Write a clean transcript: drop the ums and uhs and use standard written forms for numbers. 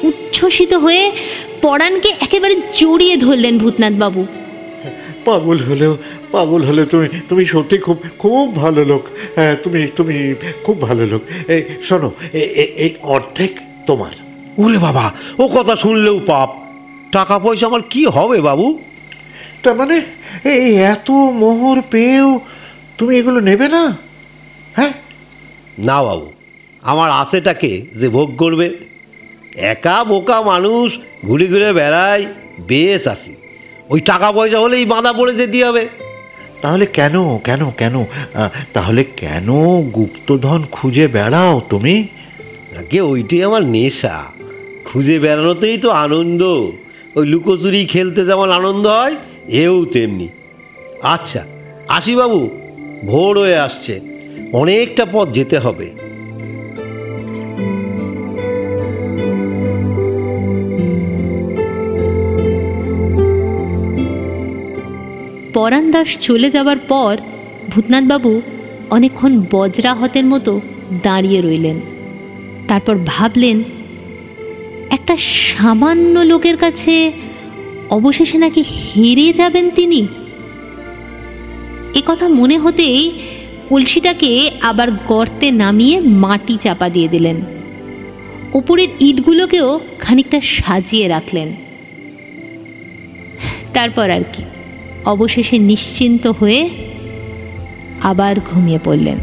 উচ্ছ্বসিত হয়ে পরাণকে একেবারে জড়িয়ে ধরলেন ভূতনাথবাবু। পাগল হলে তুমি সত্যি খুব খুব ভালো লোক। হ্যাঁ, তুমি খুব ভালো লোক। এই শোনো, এই অর্ধেক তোমার। ওরে বাবা, ও কথা শুনলেও পাপ। টাকা পয়সা আমার কি হবে বাবু? তার মানে এই এত মোহর পেয়েও তুমি এগুলো নেবে না? হ্যাঁ না বাবু, আমার আছেটাকে যে ভোগ করবে? একা বোকা মানুষ, ঘুরে ঘুরে বেড়াই, বেশ আছি। ওই টাকা পয়সা হলেই বাঁধা পড়ে যেতে হবে। তাহলে কেন গুপ্তধন খুঁজে বেড়াও তুমি? আগে ওইটাই আমার নেশা। খুঁজে বেড়ানোতেই তো আনন্দ। ওই লুকোচুরি খেলতে যেমন আনন্দ হয়, এও তেমনি। আচ্ছা আসি বাবু, ভোর হয়ে আসছে, অনেকটা পথ যেতে হবে। পরাণ দাস চলে যাবার পর ভূতনাথবাবু অনেকক্ষণ বজ্রাহতের মতো দাঁড়িয়ে রইলেন। তারপর ভাবলেন, একটা সামান্য লোকের কাছে অবশেষে নাকি হেরে যাবেন তিনি। এ কথা মনে হতেই কলসিটাকে আবার গর্তে নামিয়ে মাটি চাপা দিয়ে দিলেন। ওপরের ইটগুলোকেও খানিকটা সাজিয়ে রাখলেন। তারপর আর কি, অবশেষে নিশ্চিন্ত হয়ে আবার ঘুমিয়ে পড়লেন।